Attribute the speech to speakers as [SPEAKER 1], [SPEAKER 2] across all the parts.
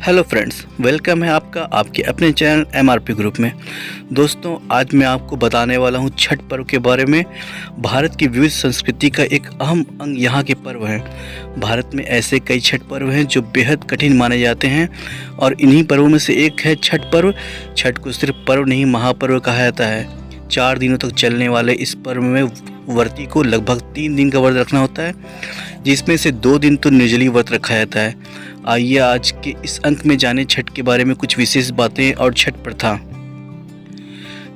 [SPEAKER 1] Hello friends, welcome है आपका आपके अपने चैनल एमआरपी ग्रुप में। दोस्तों, आज मैं आपको बताने वाला हूं छठ पर्व के बारे में। भारत की विविध संस्कृति का एक अहम अंग यहाँ के पर्व हैं। भारत में ऐसे कई छठ पर्व हैं जो बेहद कठिन माने जाते हैं और इन्हीं पर्वों में से एक है छठ पर्व। छठ को सिर्फ पर्व नहीं, महापर्व कहा जाता है। 4 दिनों तक चलने वाले इस पर्व में व्रती को लगभग 3 दिन का व्रत रखना होता है, जिसमें से 2 दिन तो निर्जली व्रत रखा जाता है। आइए आज के इस अंक में जाने छठ के बारे में कुछ विशेष बातें और छठ प्रथा।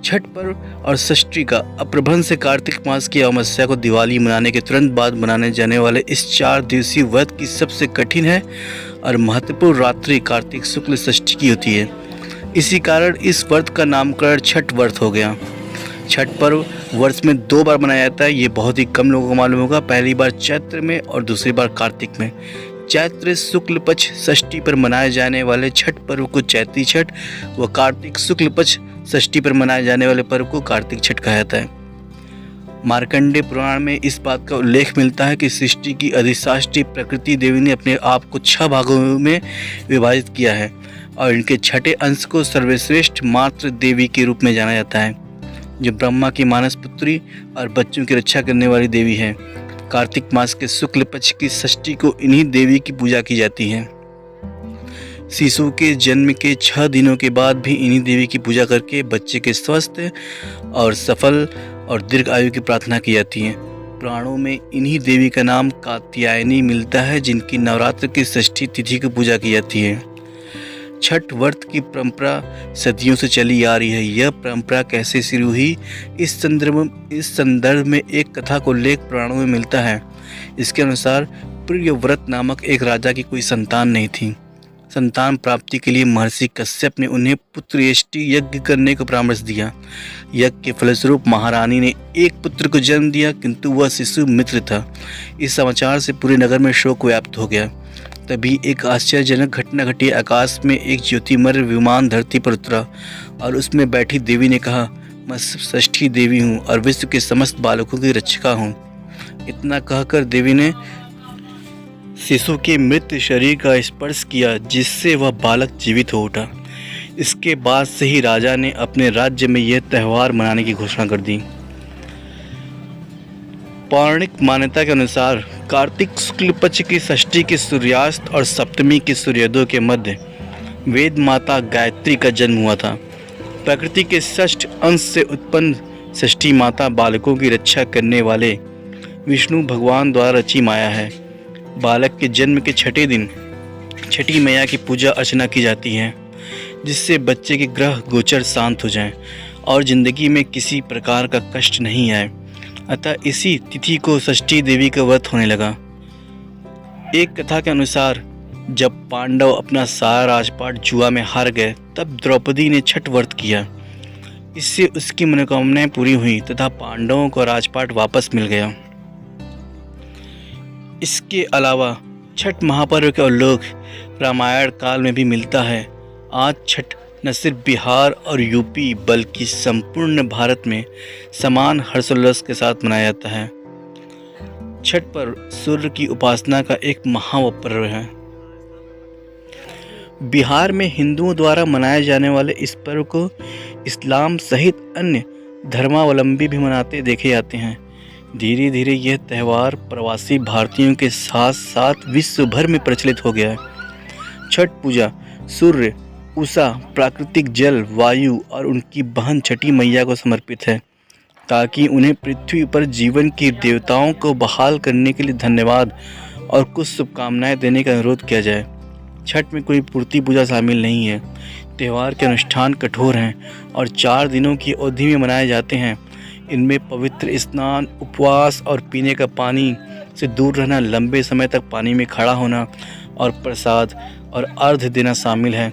[SPEAKER 1] छठ पर्व और षष्ठी का अप्रभन से कार्तिक मास की अमावस्या को दिवाली मनाने के तुरंत बाद मनाने जाने वाले इस 4 दिवसीय व्रत की सबसे कठिन है और महत्वपूर्ण रात्रि कार्तिक शुक्ल षष्ठी की होती है। इसी कारण इस व्रत का नामकरण छठ व्रत हो गया। छठ पर्व वर्ष में 2 बार मनाया जाता है। ये बहुत ही कम लोगों को मालूम होगा। पहली बार चैत्र में और दूसरी बार कार्तिक में। चैत्र शुक्ल पक्ष षष्ठी पर मनाए जाने वाले छठ पर्व को चैत्री छठ व कार्तिक शुक्ल पक्ष षष्ठी पर मनाए जाने वाले पर्व को कार्तिक छठ कहा जाता है। मार्कंडेय पुराण में इस बात का उल्लेख मिलता है कि सृष्टि की अधिष्ठात्री प्रकृति देवी ने अपने आप को 6 भागों में विभाजित किया है और इनके छठे अंश को सर्वश्रेष्ठ मातृ देवी के रूप में जाना जाता है, जो ब्रह्मा की मानस पुत्री और बच्चों की रक्षा करने वाली देवी है। कार्तिक मास के शुक्ल पक्ष की षष्ठी को इन्हीं देवी की पूजा की जाती है। शिशु के जन्म के 6 दिनों के बाद भी इन्हीं देवी की पूजा करके बच्चे के स्वस्थ और सफल और दीर्घ आयु की प्रार्थना की जाती है। पुराणों में इन्हीं देवी का नाम कात्यायनी मिलता है, जिनकी नवरात्र की षष्ठी तिथि की पूजा की जाती है। छठ व्रत की परंपरा सदियों से चली आ रही है। यह परंपरा कैसे शुरू हुई, इस संदर्भ में एक कथा को उल्लेख पुराणों में मिलता है। इसके अनुसार प्रियव्रत नामक एक राजा की कोई संतान नहीं थी। संतान प्राप्ति के लिए महर्षि कश्यप ने उन्हें पुत्रयष्टि यज्ञ करने को परामर्श दिया। यज्ञ के फलस्वरूप महारानी ने एक पुत्र को जन्म दिया, किंतु वह शिशु मित्र था। इस समाचार से पूरे नगर में शोक व्याप्त हो गया। तभी एक आश्चर्यजनक घटना घटी। आकाश में एक ज्योतिमय विमान धरती पर उतरा और उसमें बैठी देवी ने कहा, मैं षष्ठी देवी हूँ और विश्व के समस्त बालकों की रक्षिका हूँ। इतना कहकर देवी ने शिशु के मृत शरीर का स्पर्श किया, जिससे वह बालक जीवित हो उठा। इसके बाद से ही राजा ने अपने राज्य में यह त्यौहार मनाने की घोषणा कर दी। पौराणिक मान्यता के अनुसार कार्तिक शुक्ल पक्ष की षष्ठी के सूर्यास्त और सप्तमी के सूर्योदय के मध्य वेद माता गायत्री का जन्म हुआ था। प्रकृति के षष्ठ अंश से उत्पन्न षष्ठी माता बालकों की रक्षा करने वाले विष्णु भगवान द्वारा रची माया है। बालक के जन्म के 6ठे दिन छठी मैया की पूजा अर्चना की जाती है, जिससे बच्चे के ग्रह गोचर शांत हो जाएं और जिंदगी में किसी प्रकार का कष्ट नहीं आए। अतः इसी तिथि को षष्ठी देवी का व्रत होने लगा। एक कथा के अनुसार जब पांडव अपना सारा राजपाट जुआ में हार गए, तब द्रौपदी ने छठ व्रत किया। इससे उसकी मनोकामनाएं पूरी हुई तथा पांडवों को राजपाट वापस मिल गया। इसके अलावा छठ महापर्व का उल्लेख रामायण काल में भी मिलता है। आज छठ न सिर्फ बिहार और यूपी बल्कि संपूर्ण भारत में समान हर्षोल्लास के साथ मनाया जाता है। छठ पर्व सूर्य की उपासना का एक महापर्व है। बिहार में हिंदुओं द्वारा मनाए जाने वाले इस पर्व को इस्लाम सहित अन्य धर्मावलंबी भी मनाते देखे जाते हैं। धीरे धीरे यह त्यौहार प्रवासी भारतीयों के साथ साथ विश्व भर में प्रचलित हो गया है। छठ पूजा सूर्य, उषा, प्राकृतिक जल, वायु और उनकी बहन छठी मैया को समर्पित है, ताकि उन्हें पृथ्वी पर जीवन की देवताओं को बहाल करने के लिए धन्यवाद और कुछ शुभकामनाएं देने का अनुरोध किया जाए। छठ में कोई मूर्ति पूजा शामिल नहीं है। त्यौहार के अनुष्ठान कठोर हैं और 4 दिनों की अवधि में मनाए जाते हैं। इनमें पवित्र स्नान, उपवास और पीने का पानी से दूर रहना, लंबे समय तक पानी में खड़ा होना और प्रसाद और अर्घ्य देना शामिल है।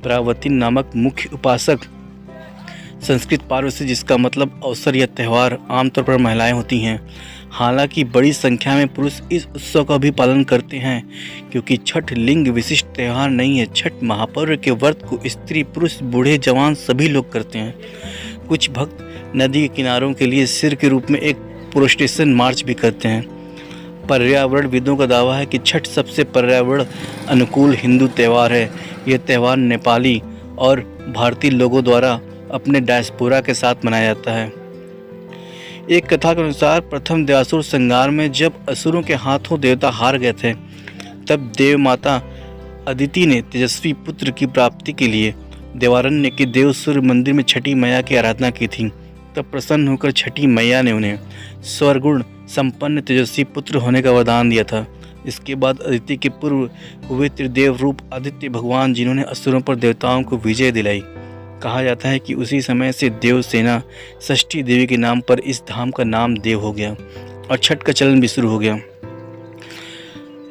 [SPEAKER 1] पार्वती नामक मुख्य उपासक संस्कृत पार्वती, जिसका मतलब अवसर या त्यौहार, आमतौर पर महिलाएं होती हैं। हालांकि बड़ी संख्या में पुरुष इस उत्सव का भी पालन करते हैं, क्योंकि छठ लिंग विशिष्ट त्यौहार नहीं है। छठ महापर्व के व्रत को स्त्री, पुरुष, बूढ़े, जवान सभी लोग करते हैं। कुछ भक्त नदी के किनारों के लिए सिर के रूप में एक प्रोस्टेशन मार्च भी करते हैं। पर्यावरणविदों का दावा है कि छठ सबसे पर्यावरण अनुकूल हिंदू त्यौहार है। यह त्यौहार नेपाली और भारतीय लोगों द्वारा अपने डायस्पोरा के साथ मनाया जाता है। एक कथा के अनुसार प्रथम देवासुर संहार में जब असुरों के हाथों देवता हार गए थे, तब देव माता अदिति ने तेजस्वी पुत्र की प्राप्ति के लिए देवारण्य के देव सूर्य मंदिर में छठी मैया की आराधना की थी। तब प्रसन्न होकर छठी मैया ने उन्हें स्वरगुण संपन्न तेजस्वी पुत्र होने का वरदान दिया था। इसके बाद अदिति के पूर्व हुए त्रिदेव रूप आदित्य भगवान, जिन्होंने असुरों पर देवताओं को विजय दिलाई। कहा जाता है कि उसी समय से देव सेना षष्ठी देवी के नाम पर इस धाम का नाम देव हो गया और छठ का चलन भी शुरू हो गया।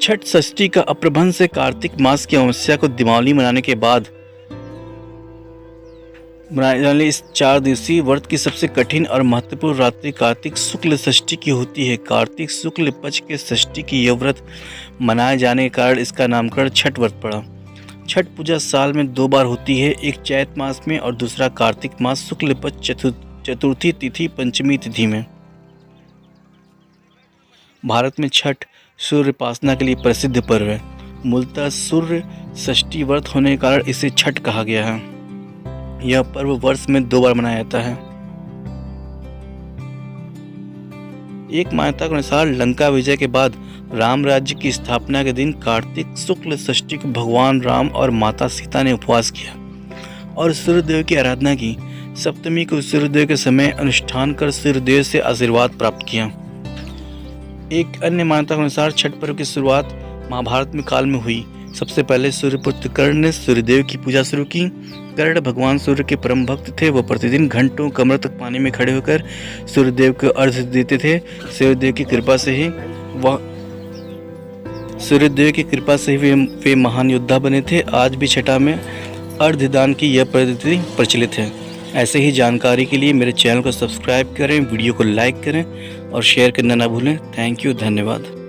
[SPEAKER 1] छठ षष्ठी का अप्रभंश से कार्तिक मास की अमावस्या को दिवाली मनाने के बाद मनाने वाले इस 4 दिवसीय व्रत की सबसे कठिन और महत्वपूर्ण रात्रि कार्तिक शुक्ल षष्ठी की होती है। कार्तिक शुक्ल पक्ष के षष्ठी की यह व्रत मनाए जाने के कारण इसका नामकरण छठ व्रत पड़ा। छठ पूजा साल में 2 बार होती है, एक चैत मास में और दूसरा कार्तिक मास शुक्ल पक्ष चतुर्थी तिथि पंचमी तिथि में। भारत में छठ सूर्योपासना के लिए प्रसिद्ध पर्व है। मूलतः सूर्य षष्ठी व्रत होने के कारण इसे छठ कहा गया है। यह पर्व वर्ष में 2 बार मनाया जाता है। एक मान्यता के अनुसार लंका विजय के बाद राम राज्य की स्थापना के दिन कार्तिक शुक्ल षष्ठी को भगवान राम और माता सीता ने उपवास किया और सूर्यदेव की आराधना की। सप्तमी को सूर्योदय के समय अनुष्ठान कर सूर्यदेव से आशीर्वाद प्राप्त किया। एक अन्य मान्यता के अनुसार छठ पर्व की शुरुआत महाभारत में काल में हुई। सबसे पहले सूर्यपुत्र कर्ण ने सूर्यदेव की पूजा शुरू की। कर्ण भगवान सूर्य के परम भक्त थे। वह प्रतिदिन घंटों कमर तक पानी में खड़े होकर सूर्यदेव को अर्घ्य देते थे। सूर्यदेव की कृपा से ही वे महान योद्धा बने थे। आज भी छठा में अर्घ्य दान की यह पद्धति प्रचलित है। ऐसे ही जानकारी के लिए मेरे चैनल को सब्सक्राइब करें, वीडियो को लाइक करें और शेयर करना ना भूलें। थैंक यू, धन्यवाद।